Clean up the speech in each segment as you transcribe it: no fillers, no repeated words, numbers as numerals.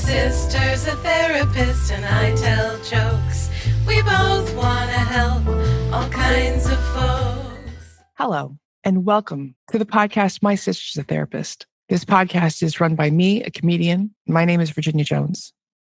sister's a therapist and I tell jokes. We both want to help all kinds of folks. Hello, and welcome to the podcast, My Sister's a Therapist. This podcast is run by me, a comedian. My name is Virginia Jones.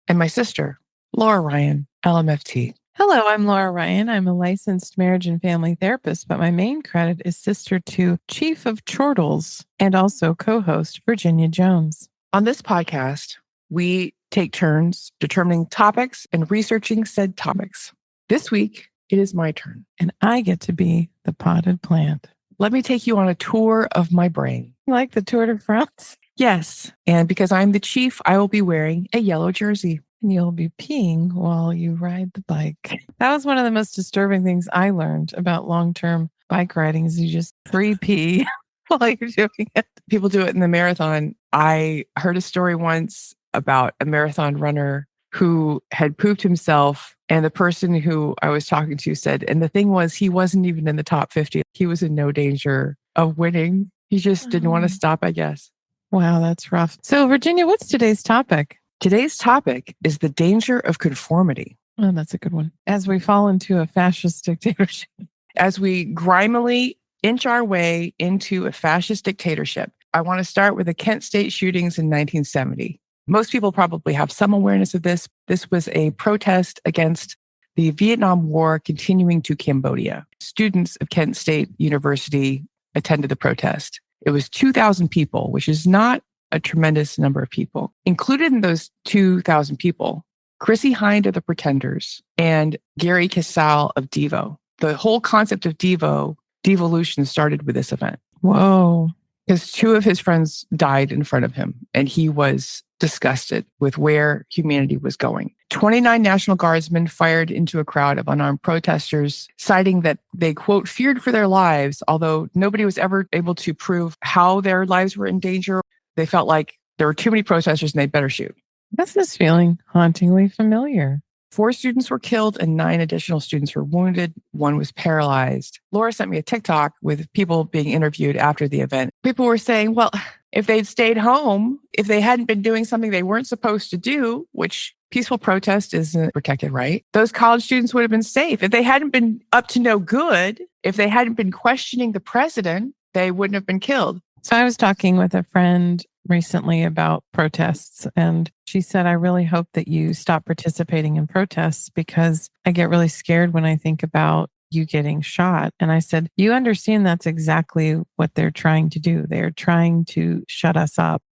And my sister, Laura Ryan, LMFT. Hello, I'm Laura Ryan. I'm a licensed marriage and family therapist, but my main credit is sister to Chief of Chortles and also co-host Virginia Jones. On this podcast, we take turns determining topics and researching said topics. This week, it is my turn. And I get to be the potted plant. Let me take you on a tour of my brain. Like the Tour de France? Yes, and because I'm the chief, I will be wearing a yellow jersey. And you'll be peeing while you ride the bike. That was one of the most disturbing things I learned about long-term bike riding is you just pre-pee while you're doing it. People do it in the marathon. I heard a story once about a marathon runner who had pooped himself. And the person who I was talking to said, and the thing was, he wasn't even in the top 50. He was in no danger of winning. He just didn't want to stop, I guess. Wow, that's rough. So, Virginia, what's today's topic? Today's topic is the danger of conformity. Oh, that's a good one. As we fall into a fascist dictatorship. As we grimily inch our way into a fascist dictatorship, I want to start with the Kent State shootings in 1970. Most people probably have some awareness of this. This was a protest against the Vietnam War continuing to Cambodia. Students of Kent State University attended the protest. It was 2,000 people, which is not a tremendous number of people. Included in those 2,000 people, Chrissy Hind of the Pretenders and Gary Casale of Devo. The whole concept of devolution started with this event. Whoa. Because two of his friends died in front of him, and he was disgusted with where humanity was going. 29 National Guardsmen fired into a crowd of unarmed protesters, citing that they, quote, feared for their lives, although nobody was ever able to prove how their lives were in danger. They felt like there were too many protesters and they'd better shoot. That's this feeling hauntingly familiar. 4 students were killed and 9 additional students were wounded. 1 was paralyzed. Laura sent me a TikTok with people being interviewed after the event. People were saying, well, if they'd stayed home, if they hadn't been doing something they weren't supposed to do, which peaceful protest isn't protected, right? Those college students would have been safe. If they hadn't been up to no good, if they hadn't been questioning the president, they wouldn't have been killed. So I was talking with a friend recently about protests, and she said, I really hope that you stop participating in protests because I get really scared when I think about you getting shot. And I said, you understand that's exactly what they're trying to do. They're trying to shut us up.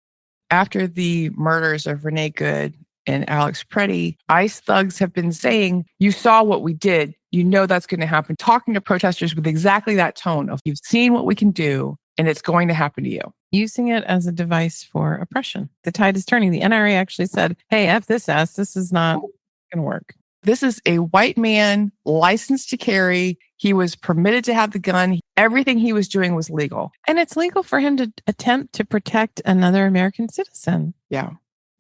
After the murders of Renee Good and Alex Preddy, ICE thugs have been saying, you saw what we did. You know that's going to happen. Talking to protesters with exactly that tone of, you've seen what we can do, and it's going to happen to you. Using it as a device for oppression. The tide is turning. The NRA actually said, hey, F this ass. This is not going to work. This is a white man licensed to carry. He was permitted to have the gun. Everything he was doing was legal. And it's legal for him to attempt to protect another American citizen. Yeah.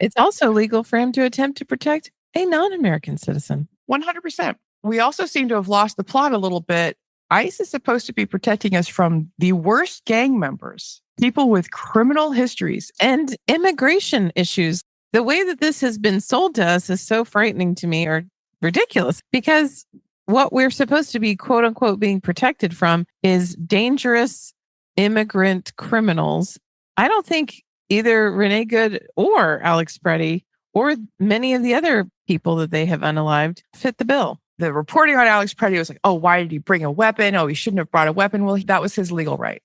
It's also legal for him to attempt to protect a non-American citizen. 100%. We also seem to have lost the plot a little bit. ICE is supposed to be protecting us from the worst gang members, people with criminal histories and immigration issues. The way that this has been sold to us is so frightening to me, or ridiculous, because what we're supposed to be, quote unquote, being protected from is dangerous immigrant criminals. I don't think either Renee Good or Alex Preddy or many of the other people that they have unalived fit the bill. The reporting on Alex Preddy was like, oh, why did he bring a weapon? Oh, he shouldn't have brought a weapon. Well, that was his legal right.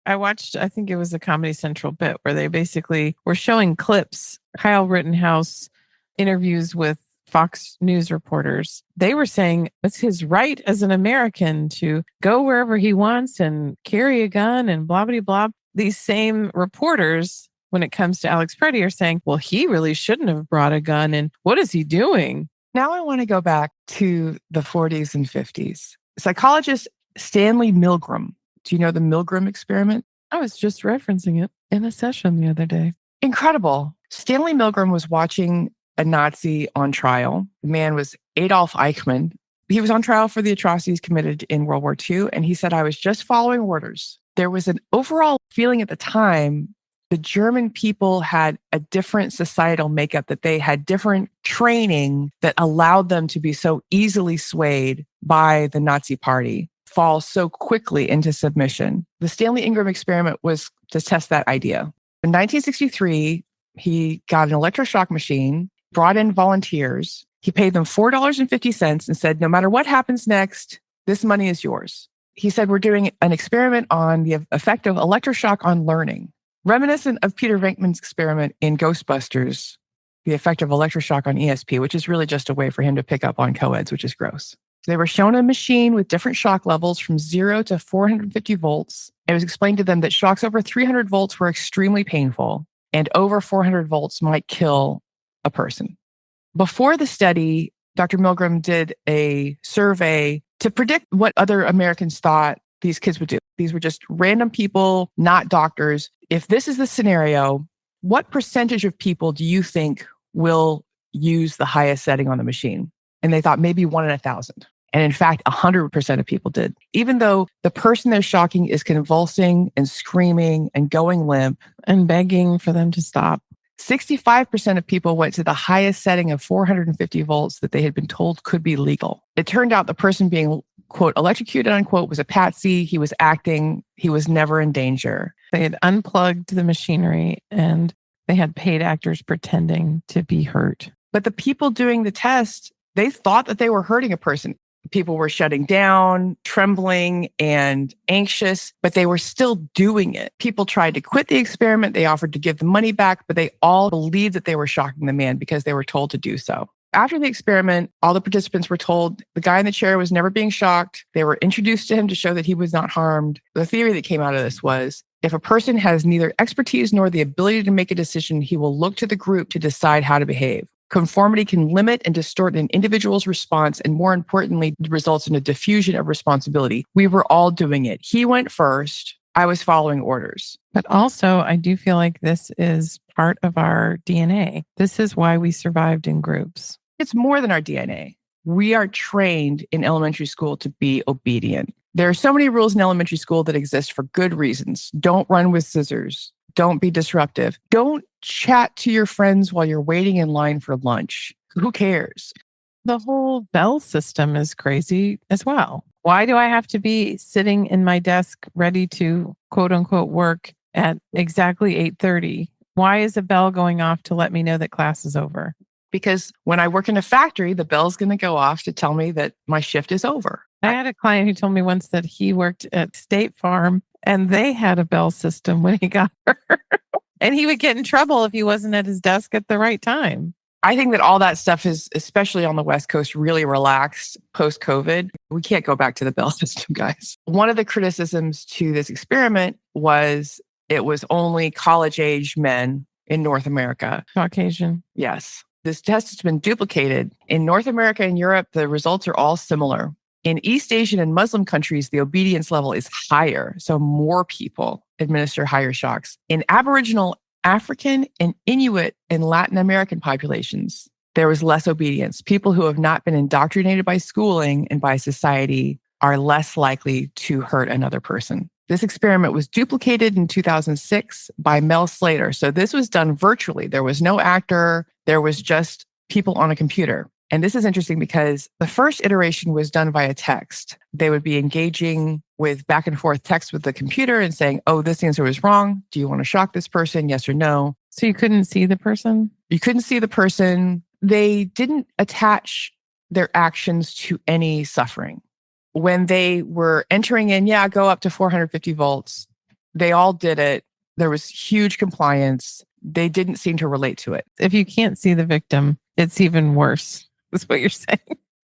I watched, I think it was a Comedy Central bit where they basically were showing clips, Kyle Rittenhouse interviews with Fox News reporters. They were saying it's his right as an American to go wherever he wants and carry a gun and blah, blah, blah. These same reporters, when it comes to Alex Preddy, are saying, well, he really shouldn't have brought a gun. And what is he doing? Now I want to go back to the 40s and 50s. Psychologist Stanley Milgram. Do you know the Milgram experiment? I was just referencing it in a session the other day. Incredible. Stanley Milgram was watching a Nazi on trial. The man was Adolf Eichmann. He was on trial for the atrocities committed in World War II. And he said, I was just following orders. There was an overall feeling at the time The German people had a different societal makeup, that they had different training that allowed them to be so easily swayed by the Nazi party, fall so quickly into submission. The Stanley Ingram experiment was to test that idea. In 1963, he got an electroshock machine, brought in volunteers. He paid them $4.50 and said, no matter what happens next, this money is yours. He said, we're doing an experiment on the effect of electroshock on learning. Reminiscent of Peter Venkman's experiment in Ghostbusters, the effect of electroshock on ESP, which is really just a way for him to pick up on co-eds, which is gross. They were shown a machine with different shock levels from 0 to 450 volts. It was explained to them that shocks over 300 volts were extremely painful, and over 400 volts might kill a person. Before the study, Dr. Milgram did a survey to predict what other Americans thought these kids would do. These were just random people, not doctors. If this is the scenario, what percentage of people do you think will use the highest setting on the machine? And they thought maybe 1 in 1,000. And in fact, 100% of people did. Even though the person they're shocking is convulsing and screaming and going limp and begging for them to stop. 65% of people went to the highest setting of 450 volts that they had been told could be legal. It turned out the person being, quote, electrocuted, unquote, was a patsy. He was acting. He was never in danger. They had unplugged the machinery and they had paid actors pretending to be hurt. But the people doing the test, they thought that they were hurting a person. People were shutting down, trembling, and anxious, but they were still doing it. People tried to quit the experiment. They offered to give the money back, but they all believed that they were shocking the man because they were told to do so. After the experiment, all the participants were told the guy in the chair was never being shocked. They were introduced to him to show that he was not harmed. The theory that came out of this was, if a person has neither expertise nor the ability to make a decision, he will look to the group to decide how to behave. Conformity can limit and distort an individual's response, and more importantly, results in a diffusion of responsibility. We were all doing it. He went first. I was following orders. But also, I do feel like this is part of our DNA. This is why we survived in groups. It's more than our DNA. We are trained in elementary school to be obedient. There are so many rules in elementary school that exist for good reasons. Don't run with scissors. Don't be disruptive. Don't chat to your friends while you're waiting in line for lunch. Who cares? The whole bell system is crazy as well. Why do I have to be sitting in my desk ready to quote unquote work at exactly 8:30? Why is a bell going off to let me know that class is over? Because when I work in a factory, the bell's going to go off to tell me that my shift is over. I had a client who told me once that he worked at State Farm and they had a bell system when he got her. And he would get in trouble if he wasn't at his desk at the right time. I think that all that stuff is, especially on the West Coast, really relaxed post-COVID. We can't go back to the bell system, guys. One of the criticisms to this experiment was it was only college-age men in North America. Caucasian. Yes. This test has been duplicated. In North America and Europe, the results are all similar. In East Asian and Muslim countries, the obedience level is higher, so more people administer higher shocks. In Aboriginal, African, and Inuit and Latin American populations, there was less obedience. People who have not been indoctrinated by schooling and by society are less likely to hurt another person. This experiment was duplicated in 2006 by Mel Slater. So this was done virtually. There was no actor. There was just people on a computer. And this is interesting because the first iteration was done via text. They would be engaging with back and forth text with the computer and saying, oh, this answer was wrong. Do you want to shock this person? Yes or no? So you couldn't see the person? You couldn't see the person. They didn't attach their actions to any suffering. When they were entering in, go up to 450 volts. They all did it. There was huge compliance. They didn't seem to relate to it. If you can't see the victim, it's even worse. That's what you're saying.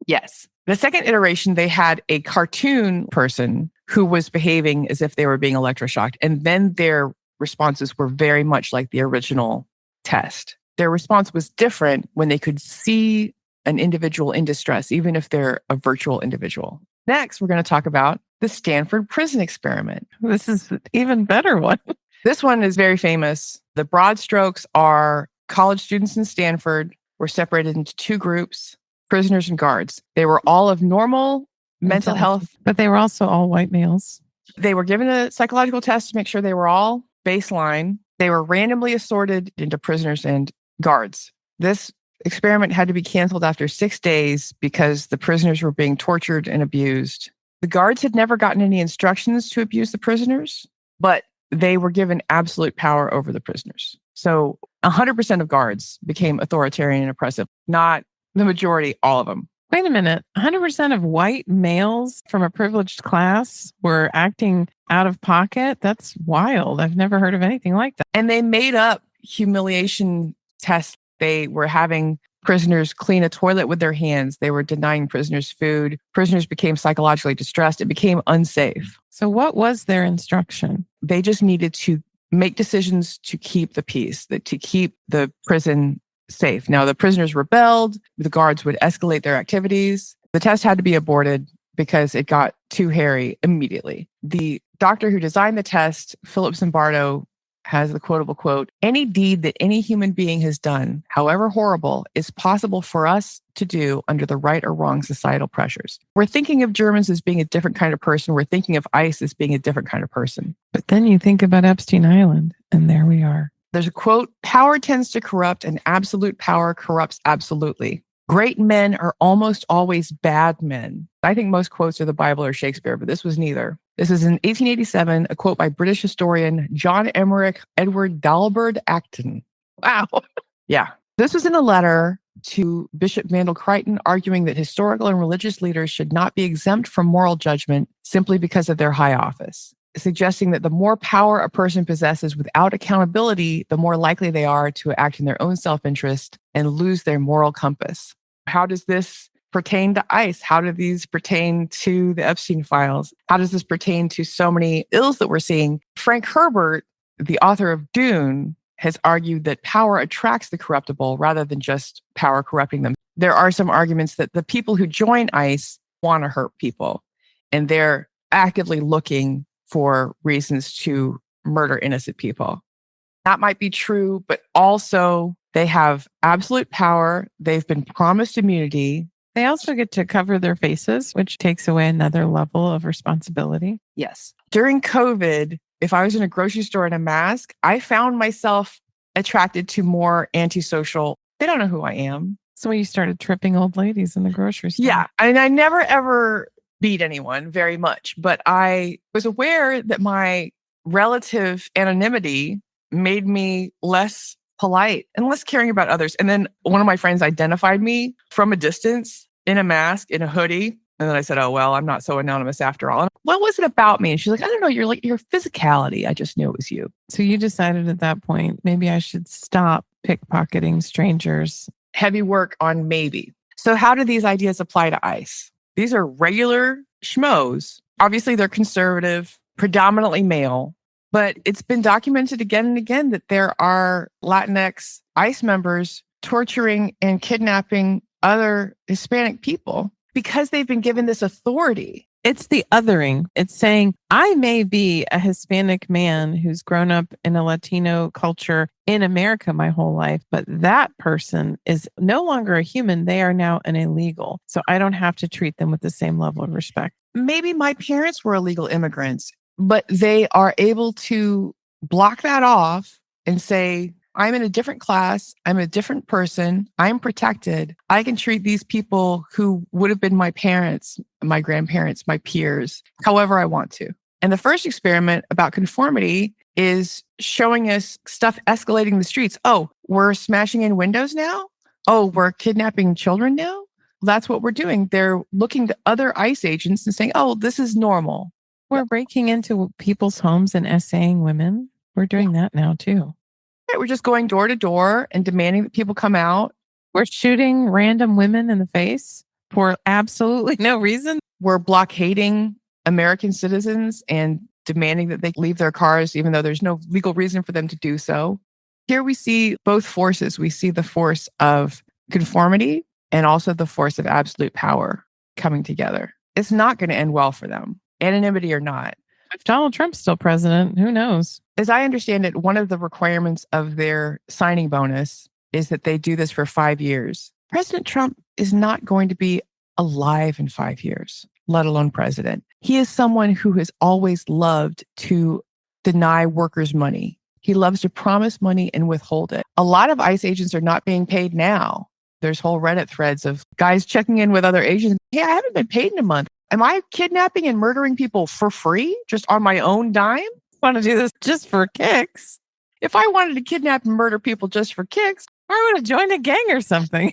Yes. The second iteration, they had a cartoon person who was behaving as if they were being electroshocked. And then their responses were very much like the original test. Their response was different when they could see an individual in distress, even if they're a virtual individual. Next, we're going to talk about the Stanford prison experiment. This is an even better one. This one is very famous. The broad strokes are college students in Stanford were separated into two groups, prisoners and guards. They were all of normal mental health. But they were also all white males. They were given a psychological test to make sure they were all baseline. They were randomly assorted into prisoners and guards. This experiment had to be canceled after 6 days because the prisoners were being tortured and abused. The guards had never gotten any instructions to abuse the prisoners, but they were given absolute power over the prisoners. So 100% of guards became authoritarian and oppressive, not the majority, all of them. Wait a minute. 100% of white males from a privileged class were acting out of pocket? That's wild. I've never heard of anything like that. And they made up humiliation tests. They were having prisoners clean a toilet with their hands. They were denying prisoners food. Prisoners became psychologically distressed. It became unsafe. So what was their instruction? They just needed to make decisions to keep the peace, to keep the prison safe. Now, the prisoners rebelled. The guards would escalate their activities. The test had to be aborted because it got too hairy immediately. The doctor who designed the test, Philip Zimbardo, has the quotable quote, "Any deed that any human being has done, however horrible, is possible for us to do under the right or wrong societal pressures." We're thinking of Germans as being a different kind of person. We're thinking of ICE as being a different kind of person. But then you think about Epstein Island, and there we are. There's a quote, "Power tends to corrupt, and absolute power corrupts absolutely. Great men are almost always bad men." I think most quotes are the Bible or Shakespeare, but this was neither. This is in 1887, a quote by British historian John Emmerich Edward Dalbert Acton. Wow. Yeah. This was in a letter to Bishop Mandel Crichton arguing that historical and religious leaders should not be exempt from moral judgment simply because of their high office, suggesting that the more power a person possesses without accountability, the more likely they are to act in their own self-interest and lose their moral compass. How does this pertain to ICE? How do these pertain to the Epstein files? How does this pertain to so many ills that we're seeing? Frank Herbert, the author of Dune, has argued that power attracts the corruptible rather than just power corrupting them. There are some arguments that the people who join ICE want to hurt people, and they're actively looking for reasons to murder innocent people. That might be true, but also they have absolute power. They've been promised immunity. They also get to cover their faces, which takes away another level of responsibility. Yes. During COVID, if I was in a grocery store in a mask, I found myself attracted to more antisocial. They don't know who I am. So you started tripping old ladies in the grocery store. Yeah. And I never ever beat anyone very much, but I was aware that my relative anonymity made me less polite and less caring about others. And then one of my friends identified me from a distance in a mask, in a hoodie. And then I said, "Oh, well, I'm not so anonymous after all." And what was it about me? And she's like, "I don't know. You're like your physicality. I just knew it was you." So you decided at that point, maybe I should stop pickpocketing strangers. Heavy work on maybe. So how do these ideas apply to ICE? These are regular schmoes. Obviously, they're conservative, predominantly male, but it's been documented again and again that there are Latinx ICE members torturing and kidnapping other Hispanic people because they've been given this authority. It's the othering. It's saying, I may be a Hispanic man who's grown up in a Latino culture in America my whole life, but that person is no longer a human. They are now an illegal. So I don't have to treat them with the same level of respect. Maybe my parents were illegal immigrants, but they are able to block that off and say, I'm in a different class. I'm a different person. I'm protected. I can treat these people who would have been my parents, my grandparents, my peers, however I want to. And the first experiment about conformity is showing us stuff escalating in the streets. Oh, we're smashing in windows now? Oh, we're kidnapping children now? That's what we're doing. They're looking to other ICE agents and saying, oh, this is normal. We're breaking into people's homes and essaying women. We're doing that now too. We're just going door to door and demanding that people come out. We're shooting random women in the face for absolutely no reason. We're blockading American citizens and demanding that they leave their cars, even though there's no legal reason for them to do so. Here we see both forces. We see the force of conformity and also the force of absolute power coming together. It's not going to end well for them, anonymity or not. If Donald Trump's still president, who knows? As I understand it, one of the requirements of their signing bonus is that they do this for 5 years. President Trump is not going to be alive in 5 years, let alone president. He is someone who has always loved to deny workers money. He loves to promise money and withhold it. A lot of ICE agents are not being paid now. There's whole Reddit threads of guys checking in with other agents. Hey, I haven't been paid in a month. Am I kidnapping and murdering people for free, just on my own dime? Want to do this just for kicks? If I wanted to kidnap and murder people just for kicks, I would have joined a gang or something.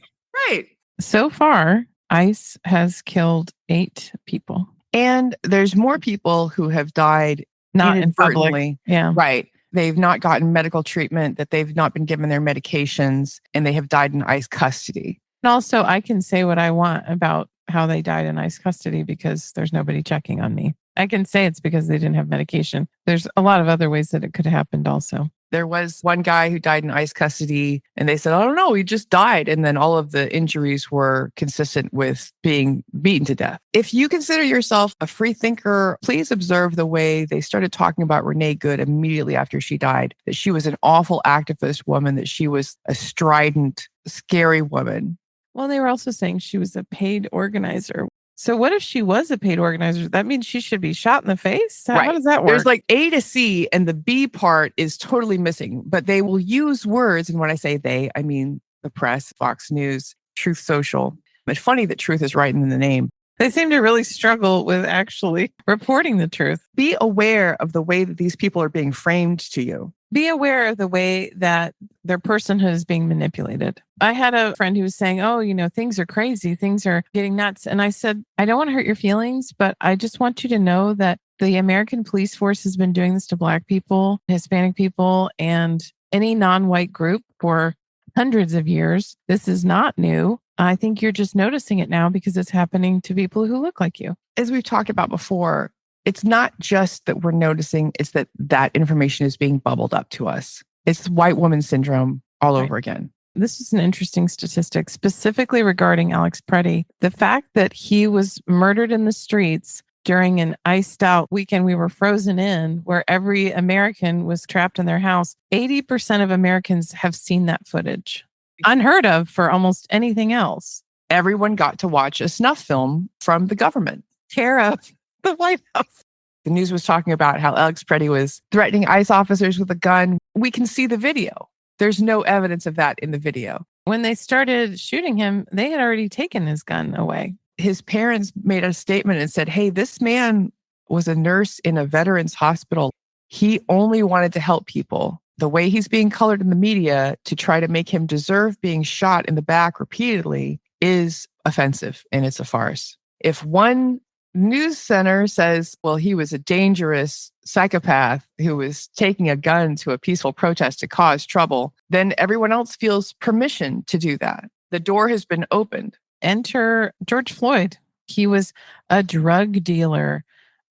right. So far, ICE has killed 8 people. And there's more people who have died Not in public. inadvertently. Yeah. Right. They've not gotten medical treatment, that they've not been given their medications, and they have died in ICE custody. And also, I can say what I want about how they died in ICE custody because there's nobody checking on me. I can say it's because they didn't have medication. There's a lot of other ways that it could have happened also. There was one guy who died in ICE custody, and they said, "I don't know, he just died." And then all of the injuries were consistent with being beaten to death. If you consider yourself a free thinker, please observe the way they started talking about Renee Good immediately after she died, that she was an awful activist woman, that she was a strident, scary woman. Well, they were also saying she was a paid organizer. So what if she was a paid organizer? That means she should be shot in the face? How does that work? There's like A to C, and the B part is totally missing, but they will use words. And when I say they, I mean the press, Fox News, Truth Social. It's funny that truth is right in the name. They seem to really struggle with actually reporting the truth. Be aware of the way that these people are being framed to you. Be aware of the way that their personhood is being manipulated. I had a friend who was saying, oh, things are crazy. Things are getting nuts. And I said, I don't want to hurt your feelings, but I just want you to know that the American police force has been doing this to Black people, Hispanic people, and any non-white group for hundreds of years. This is not new. I think you're just noticing it now because it's happening to people who look like you. As we've talked about before, it's not just that we're noticing, it's that information is being bubbled up to us. It's white woman syndrome all over again. This is an interesting statistic, specifically regarding Alex Preddy. The fact that he was murdered in the streets during an iced out weekend we were frozen in, where every American was trapped in their house. 80% of Americans have seen that footage. Unheard of for almost anything else. Everyone got to watch a snuff film from the government. Care of the White House. The news was talking about how Alex Preddy was threatening ICE officers with a gun. We can see the video. There's no evidence of that in the video. When they started shooting him, they had already taken his gun away. His parents made a statement and said, hey, this man was a nurse in a veterans hospital. He only wanted to help people. The way he's being colored in the media to try to make him deserve being shot in the back repeatedly is offensive, and it's a farce. If one news center says, well, he was a dangerous psychopath who was taking a gun to a peaceful protest to cause trouble, then everyone else feels permission to do that. The door has been opened. Enter George Floyd. He was a drug dealer.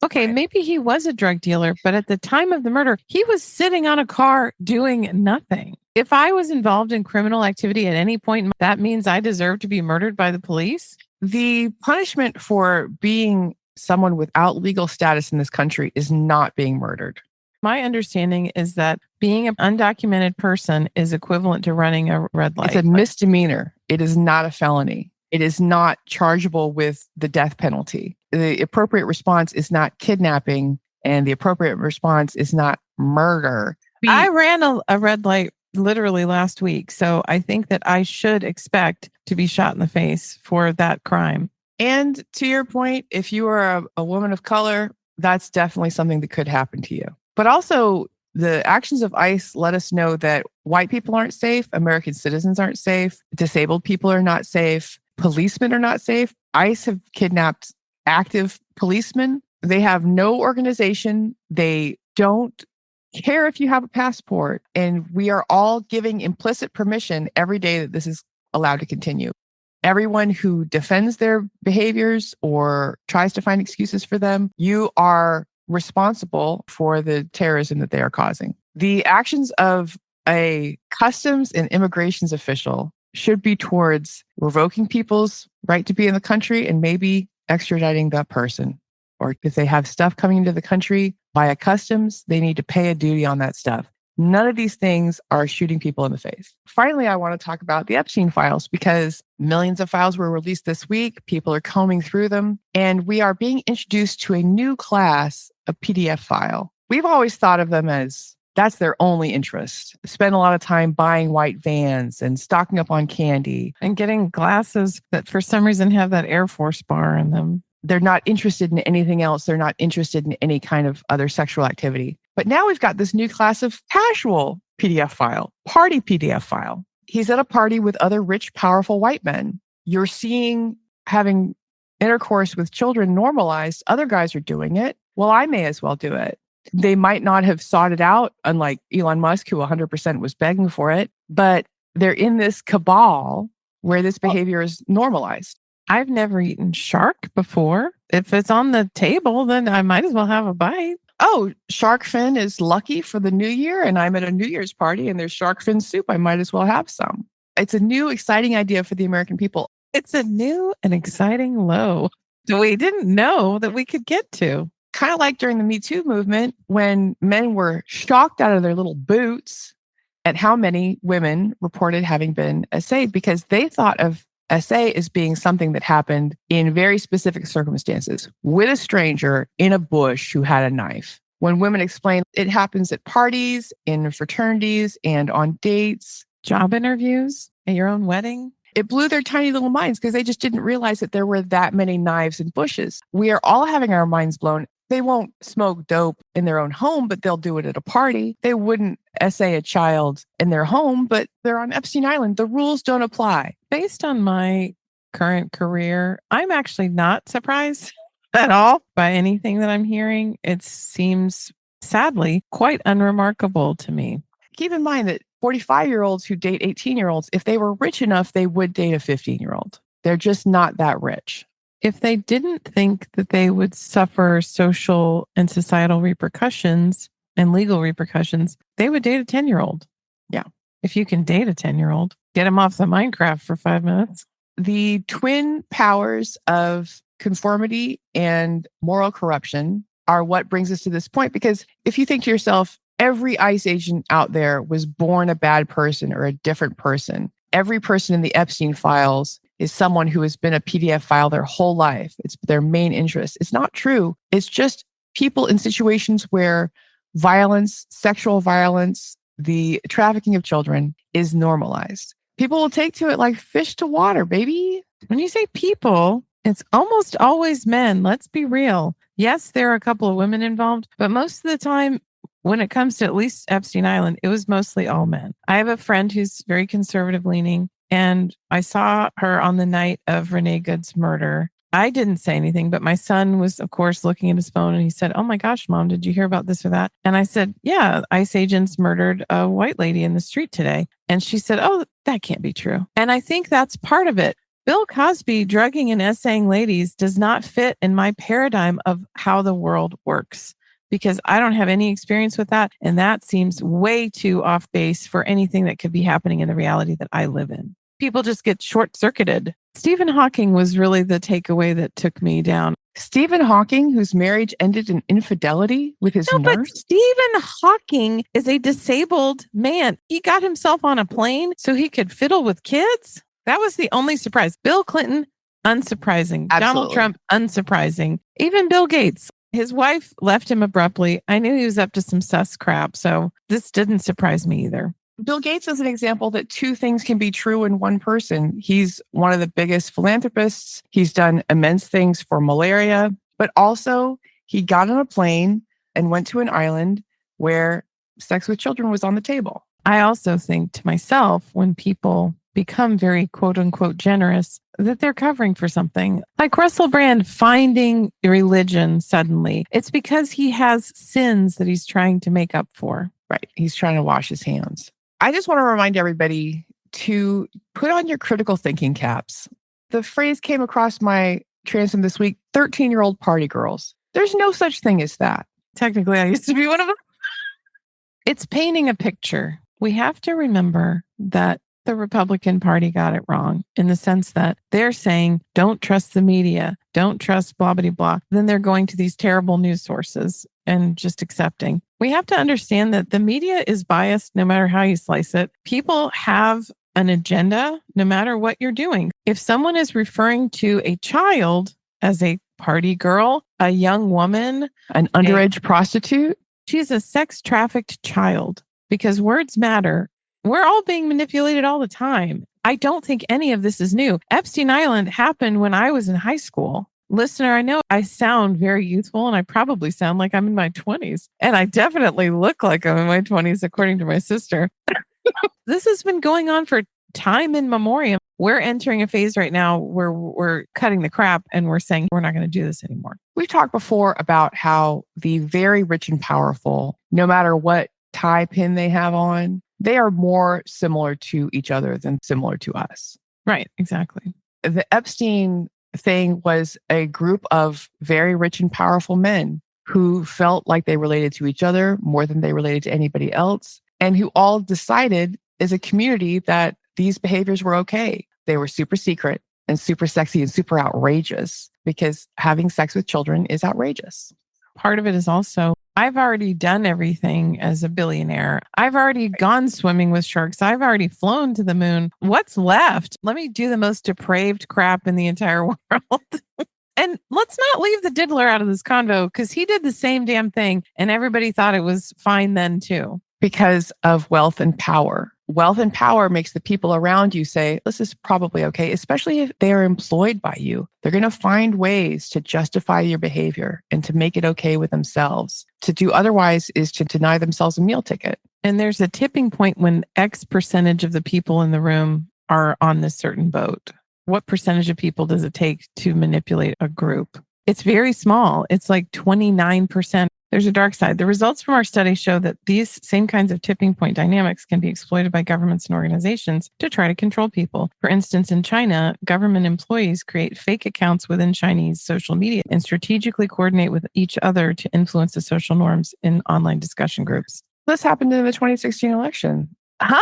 Okay, maybe he was a drug dealer, but at the time of the murder, he was sitting on a car doing nothing. If I was involved in criminal activity at any point, that means I deserve to be murdered by the police? The punishment for being someone without legal status in this country is not being murdered. My understanding is that being an undocumented person is equivalent to running a red light. It's a misdemeanor. It is not a felony. It is not chargeable with the death penalty. The appropriate response is not kidnapping, and the appropriate response is not murder. I ran a red light literally last week, so I think that I should expect to be shot in the face for that crime. And to your point, if you are a woman of color, that's definitely something that could happen to you. But also, the actions of ICE let us know that white people aren't safe, American citizens aren't safe, disabled people are not safe, policemen are not safe. ICE have kidnapped active policemen. They have no organization. They don't care if you have a passport. And we are all giving implicit permission every day that this is allowed to continue. Everyone who defends their behaviors or tries to find excuses for them, you are responsible for the terrorism that they are causing. The actions of a customs and immigrations official should be towards revoking people's right to be in the country and maybe extraditing that person. Or if they have stuff coming into the country via customs, they need to pay a duty on that stuff. None of these things are shooting people in the face. Finally, I want to talk about the Epstein files because millions of files were released this week. People are combing through them, and we are being introduced to a new class of PDF file. We've always thought of them as That's their only interest. Spend a lot of time buying white vans and stocking up on candy. And getting glasses that for some reason have that Air Force bar in them. They're not interested in anything else. They're not interested in any kind of other sexual activity. But now we've got this new class of casual PDF file, party PDF file. He's at a party with other rich, powerful white men. You're seeing having intercourse with children normalized. Other guys are doing it. Well, I may as well do it. They might not have sought it out, unlike Elon Musk, who 100% was begging for it, but they're in this cabal where this behavior is normalized. I've never eaten shark before. If it's on the table, then I might as well have a bite. Oh, shark fin is lucky for the new year, and I'm at a New Year's party and there's shark fin soup. I might as well have some. It's a new, exciting idea for the American people. It's a new and exciting low that we didn't know that we could get to. Kind of like during the Me Too movement, when men were shocked out of their little boots at how many women reported having been SA'd, because they thought of SA as being something that happened in very specific circumstances with a stranger in a bush who had a knife. When women explain it happens at parties, in fraternities, and on dates, job interviews, at your own wedding. It blew their tiny little minds because they just didn't realize that there were that many knives and bushes. We are all having our minds blown. They won't smoke dope in their own home, but they'll do it at a party. They wouldn't essay a child in their home, but they're on Epstein Island. The rules don't apply. Based on my current career, I'm actually not surprised at all by anything that I'm hearing. It seems, sadly, quite unremarkable to me. Keep in mind that 45-year-olds who date 18-year-olds, if they were rich enough, they would date a 15-year-old. They're just not that rich. If they didn't think that they would suffer social and societal repercussions and legal repercussions, they would date a 10-year-old. Yeah. If you can date a 10-year-old, get him off the Minecraft for 5 minutes. The twin powers of conformity and moral corruption are what brings us to this point. Because if you think to yourself, every ICE agent out there was born a bad person or a different person. Every person in the Epstein files is someone who has been a PDF file their whole life. It's their main interest. It's not true. It's just people in situations where violence, sexual violence, the trafficking of children is normalized. People will take to it like fish to water, baby. When you say people, it's almost always men. Let's be real. Yes, there are a couple of women involved, but most of the time, when it comes to at least Epstein Island, it was mostly all men. I have a friend who's very conservative leaning, and I saw her on the night of Renee Good's murder. I didn't say anything, but my son was, of course, looking at his phone and he said, "Oh my gosh, Mom, did you hear about this or that?" And I said, "Yeah, ICE agents murdered a white lady in the street today." And she said, "Oh, that can't be true." And I think that's part of it. Bill Cosby drugging and essaying ladies does not fit in my paradigm of how the world works, because I don't have any experience with that. And that seems way too off base for anything that could be happening in the reality that I live in. People just get short-circuited. Stephen Hawking was really the takeaway that took me down. Stephen Hawking, whose marriage ended in infidelity with his nurse? But Stephen Hawking is a disabled man. He got himself on a plane so he could fiddle with kids. That was the only surprise. Bill Clinton, unsurprising. Absolutely. Donald Trump, unsurprising. Even Bill Gates. His wife left him abruptly. I knew he was up to some sus crap, so this didn't surprise me either. Bill Gates is an example that two things can be true in one person. He's one of the biggest philanthropists. He's done immense things for malaria, but also he got on a plane and went to an island where sex with children was on the table. I also think to myself, when people become very quote unquote generous, that they're covering for something. Like Russell Brand finding religion suddenly. It's because he has sins that he's trying to make up for. Right. He's trying to wash his hands. I just want to remind everybody to put on your critical thinking caps. The phrase came across my transom this week, 13-year-old party girls. There's no such thing as that. Technically, I used to be one of them. It's painting a picture. We have to remember that the Republican Party got it wrong in the sense that they're saying, don't trust the media, don't trust blah, blah, blah. Then they're going to these terrible news sources and just accepting. We have to understand that the media is biased no matter how you slice it. People have an agenda no matter what you're doing. If someone is referring to a child as a party girl, a young woman, an underage prostitute, She's a sex trafficked child because words matter. We're all being manipulated all the time. I don't think any of this is new. Epstein Island happened when I was in high school. Listener, I know I sound very youthful and I probably sound like I'm in my 20s. And I definitely look like I'm in my 20s, according to my sister. This has been going on for time in memoriam. We're entering a phase right now where we're cutting the crap and we're saying we're not going to do this anymore. We've talked before about how the very rich and powerful, no matter what tie pin they have on, they are more similar to each other than similar to us. Right, exactly. The Epstein thing was a group of very rich and powerful men who felt like they related to each other more than they related to anybody else, and who all decided as a community that these behaviors were okay. They were super secret and super sexy and super outrageous because having sex with children is outrageous. Part of it is also, I've already done everything as a billionaire. I've already gone swimming with sharks. I've already flown to the moon. What's left? Let me do the most depraved crap in the entire world. And let's not leave the diddler out of this convo because he did the same damn thing and everybody thought it was fine then too. Because of wealth and power. Wealth and power makes the people around you say, this is probably okay, especially if they are employed by you. They're going to find ways to justify your behavior and to make it okay with themselves. To do otherwise is to deny themselves a meal ticket. And there's a tipping point when X percentage of the people in the room are on this certain boat. What percentage of people does it take to manipulate a group? It's very small. It's like 29%. There's a dark side. The results from our study show that these same kinds of tipping point dynamics can be exploited by governments and organizations to try to control people. For instance, in China, government employees create fake accounts within Chinese social media and strategically coordinate with each other to influence the social norms in online discussion groups. This happened in the 2016 election. Huh?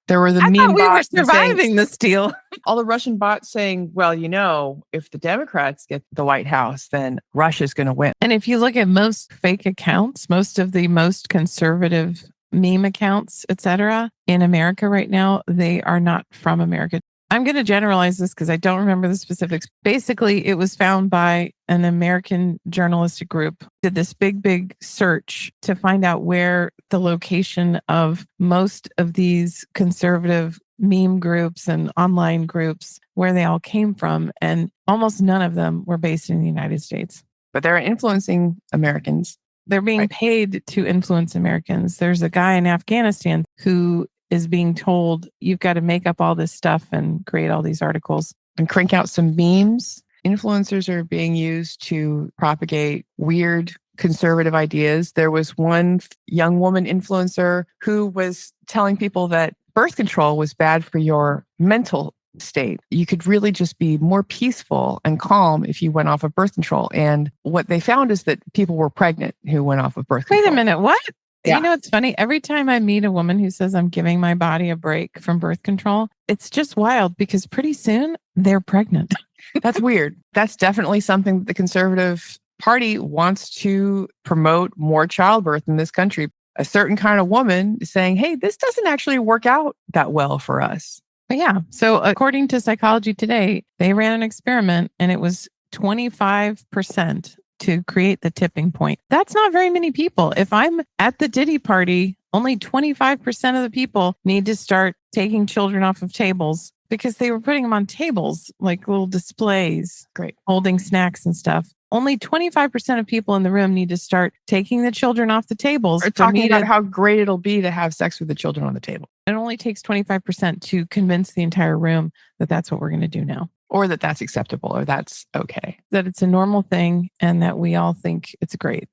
There were the I meme thought we were bots surviving this deal. all the Russian bots saying, well, you know, if the Democrats get the White House, then Russia's going to win. And if you look at most fake accounts, most of the most conservative meme accounts, etc., in America right now, they are not from America. I'm going to generalize this because I don't remember the specifics. Basically, it was found by an American journalistic group, did this big search to find out where the location of most of these conservative meme groups and online groups, where they all came from. And almost none of them were based in the United States. But they're influencing Americans. They're being paid to influence Americans. There's a guy in Afghanistan who is being told, you've got to make up all this stuff and create all these articles. And crank out some memes. Influencers are being used to propagate weird conservative ideas. There was one young woman influencer who was telling people that birth control was bad for your mental state. You could really just be more peaceful and calm if you went off of birth control. And what they found is that people were pregnant who went off of birth control. Wait a minute, what? Yeah. You know, it's funny. Every time I meet a woman who says I'm giving my body a break from birth control, it's just wild because pretty soon they're pregnant. That's weird. That's definitely something that the Conservative Party wants to promote more childbirth in this country. A certain kind of woman is saying, hey, this doesn't actually work out that well for us. But yeah. So according to Psychology Today, they ran an experiment and it was 25% to create the tipping point. That's not very many people. If I'm at the Diddy party, only 25% of the people need to start taking children off of tables because they were putting them on tables, like little displays, Great, holding snacks and stuff. Only 25% of people in the room need to start taking the children off the tables. Or talking about how great it'll be to have sex with the children on the table. It only takes 25% to convince the entire room that that's what we're going to do now. Or that that's acceptable or that's okay. That it's a normal thing and that we all think it's great.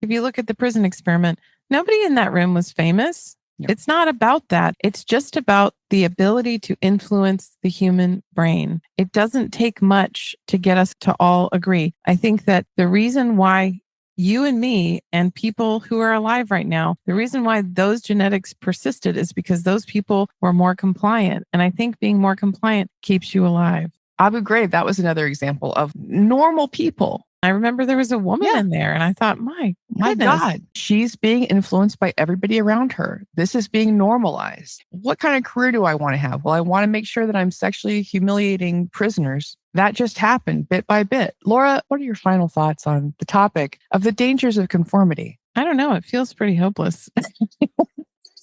If you look at the prison experiment, nobody in that room was famous. No. It's not about that. It's just about the ability to influence the human brain. It doesn't take much to get us to all agree. I think that the reason why you and me and people who are alive right now, the reason why those genetics persisted is because those people were more compliant. And I think being more compliant keeps you alive. Abu Ghraib, that was another example of normal people. I remember there was a woman in there and I thought, my God, she's being influenced by everybody around her. This is being normalized. What kind of career do I want to have? Well, I want to make sure that I'm sexually humiliating prisoners. That just happened bit by bit. Laura, what are your final thoughts on the topic of the dangers of conformity? I don't know. It feels pretty hopeless.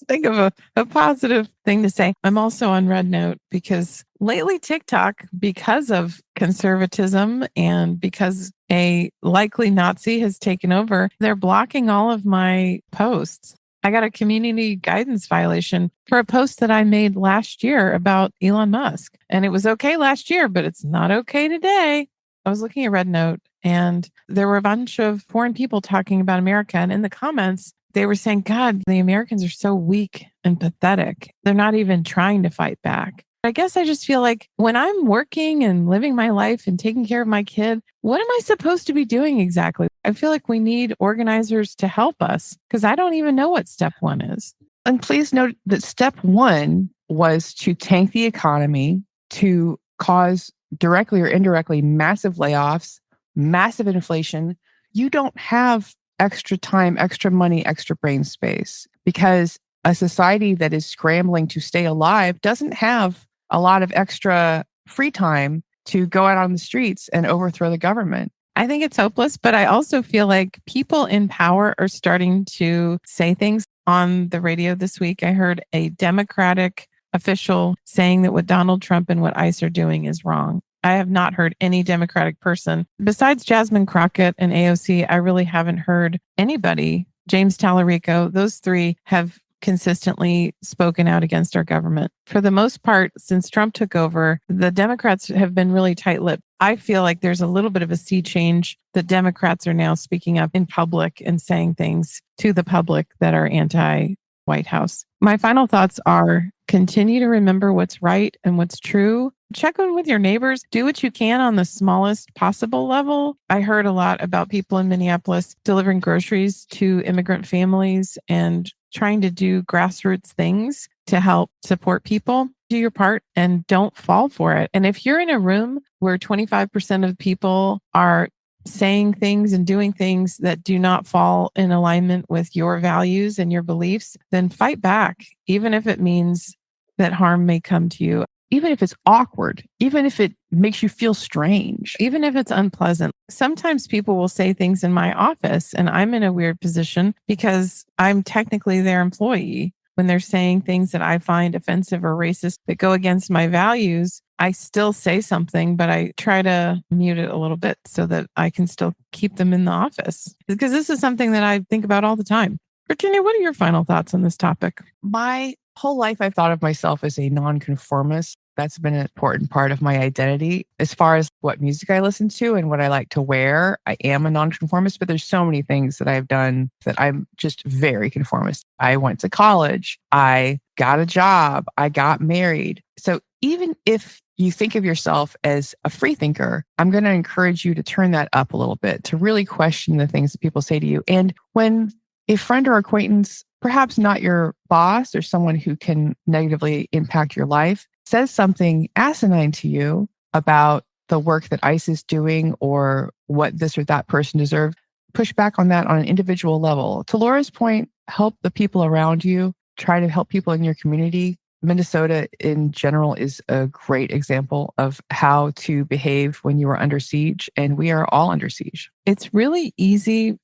Think of a positive thing to say. I'm also on Red Note because lately TikTok, because of conservatism and because a likely Nazi has taken over, they're blocking all of my posts. I got a community guidance violation for a post that I made last year about Elon Musk. And it was okay last year, but it's not okay today. I was looking at Red Note and there were a bunch of foreign people talking about America. And in the comments, they were saying, God, the Americans are so weak and pathetic. They're not even trying to fight back. I guess I just feel like when I'm working and living my life and taking care of my kid, what am I supposed to be doing exactly? I feel like we need organizers to help us because I don't even know what step one is. And please note that step one was to tank the economy, to cause directly or indirectly massive layoffs, massive inflation. You don't have extra time, extra money, extra brain space because a society that is scrambling to stay alive doesn't have a lot of extra free time to go out on the streets and overthrow the government. I think it's hopeless, but I also feel like people in power are starting to say things. On the radio this week, I heard a Democratic official saying that what Donald Trump and what ICE are doing is wrong. I have not heard any Democratic person besides Jasmine Crockett and AOC. I really haven't heard anybody. James Tallarico, those three have consistently spoken out against our government. For the most part, since Trump took over, the Democrats have been really tight-lipped. I feel like there's a little bit of a sea change. The Democrats are now speaking up in public and saying things to the public that are anti-White House. My final thoughts are continue to remember what's right and what's true. Check in with your neighbors. Do what you can on the smallest possible level. I heard a lot about people in Minneapolis delivering groceries to immigrant families and trying to do grassroots things to help support people. Do your part and don't fall for it. And if you're in a room where 25% of people are saying things and doing things that do not fall in alignment with your values and your beliefs, then fight back, even if it means that harm may come to you. Even if it's awkward, even if it makes you feel strange, even if it's unpleasant. Sometimes people will say things in my office and I'm in a weird position because I'm technically their employee. When they're saying things that I find offensive or racist that go against my values, I still say something, but I try to mute it a little bit so that I can still keep them in the office. Because this is something that I think about all the time. Virginia, what are your final thoughts on this topic? My whole life, I've thought of myself as a nonconformist. That's been an important part of my identity. As far as what music I listen to and what I like to wear, I am a nonconformist, but there's so many things that I've done that I'm just very conformist. I went to college. I got a job. I got married. So even if you think of yourself as a free thinker, I'm going to encourage you to turn that up a little bit, to really question the things that people say to you. And when a friend or acquaintance, perhaps not your boss or someone who can negatively impact your life, says something asinine to you about the work that ICE is doing or what this or that person deserves, push back on that on an individual level. To Laura's point, help the people around you, try to help people in your community. Minnesota in general is a great example of how to behave when you are under siege, and we are all under siege. It's really easy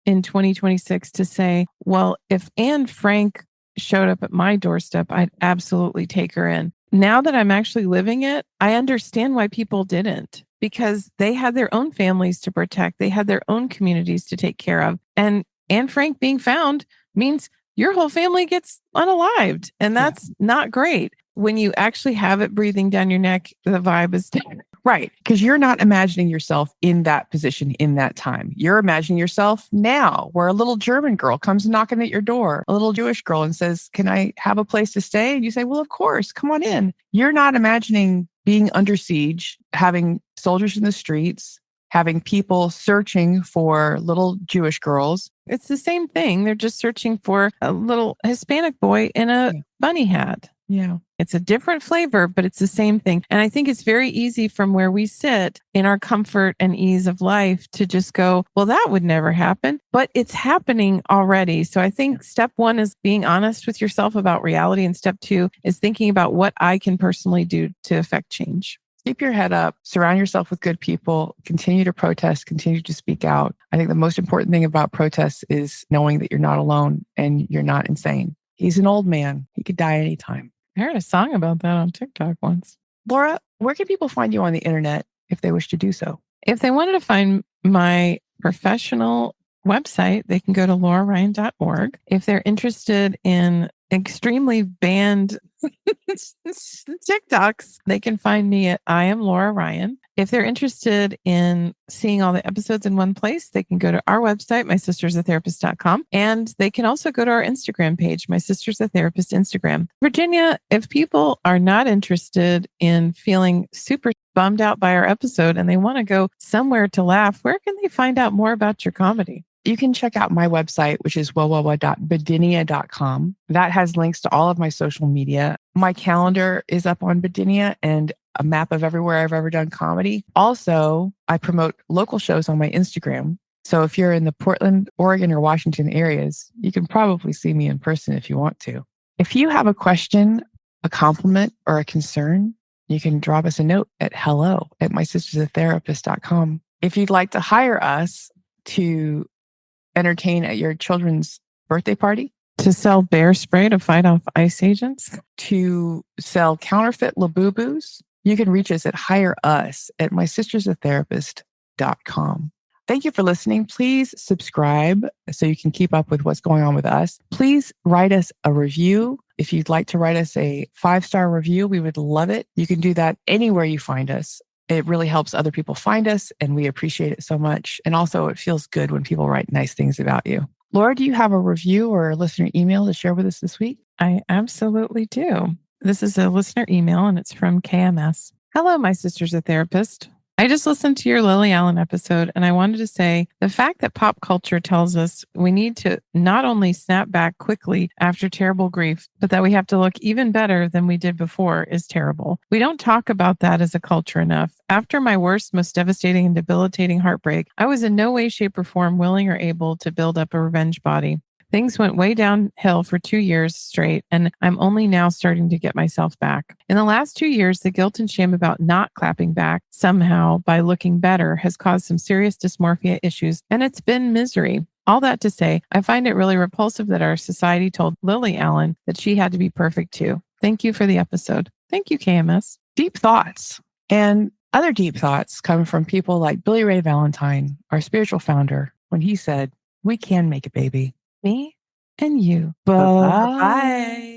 in 2026 to say, well, if Anne Frank showed up at my doorstep, I'd absolutely take her in. Now that I'm actually living it, I understand why people didn't, because they had their own families to protect. They had their own communities to take care of. And Anne Frank being found means your whole family gets unalived. And that's not great. When you actually have it breathing down your neck, the vibe is different. Right. Because you're not imagining yourself in that position in that time. You're imagining yourself now, where a little German girl comes knocking at your door, a little Jewish girl, and says, "Can I have a place to stay?" And you say, "Well, of course, come on in." You're not imagining being under siege, having soldiers in the streets, having people searching for little Jewish girls. It's the same thing. They're just searching for a little Hispanic boy in a bunny hat. Yeah. It's a different flavor, but it's the same thing. And I think it's very easy from where we sit in our comfort and ease of life to just go, well, that would never happen, but it's happening already. So I think step one is being honest with yourself about reality. And step two is thinking about what I can personally do to affect change. Keep your head up, surround yourself with good people, continue to protest, continue to speak out. I think the most important thing about protests is knowing that you're not alone and you're not insane. He's an old man. He could die anytime. I heard a song about that on TikTok once. Laura, where can people find you on the internet if they wish to do so? If they wanted to find my professional website, they can go to lauraryan.org. If they're interested in extremely banned TikToks, they can find me at I am Laura Ryan. If they're interested in seeing all the episodes in one place, they can go to our website, mysistersatherapist.com. And they can also go to our Instagram page, My Sisters a Therapist Instagram. Virginia, if people are not interested in feeling super bummed out by our episode and they want to go somewhere to laugh, where can they find out more about your comedy? You can check out my website, which is www.bedinia.com. That has links to all of my social media. My calendar is up on Bedinia and a map of everywhere I've ever done comedy. Also, I promote local shows on my Instagram. So if you're in the Portland, Oregon, or Washington areas, you can probably see me in person if you want to. If you have a question, a compliment, or a concern, you can drop us a note at hello@mysistersatherapist.com. If you'd like to hire us to entertain at your children's birthday party, to sell bear spray to fight off ICE agents, to sell counterfeit Labubus, you can reach us at hireus@mysistersatherapist.com. Thank you for listening. Please subscribe so you can keep up with what's going on with us. Please write us a review. If you'd like to write us a 5-star review, we would love it. You can do that anywhere you find us. It really helps other people find us, and we appreciate it so much. And also, it feels good when people write nice things about you. Laura, do you have a review or a listener email to share with us this week? I absolutely do. This is a listener email, and it's from KMS. Hello, my sister's a therapist. I just listened to your Lily Allen episode, and I wanted to say the fact that pop culture tells us we need to not only snap back quickly after terrible grief, but that we have to look even better than we did before is terrible. We don't talk about that as a culture enough. After my worst, most devastating and debilitating heartbreak, I was in no way, shape, or form willing or able to build up a revenge body. Things went way downhill for 2 years straight, and I'm only now starting to get myself back. In the last 2 years, the guilt and shame about not clapping back somehow by looking better has caused some serious dysmorphia issues, and it's been misery. All that to say, I find it really repulsive that our society told Lily Allen that she had to be perfect too. Thank you for the episode. Thank you, KMS. Deep thoughts. And other deep thoughts come from people like Billy Ray Valentine, our spiritual founder, when he said, "We can make a baby." Me and you. Bye-bye.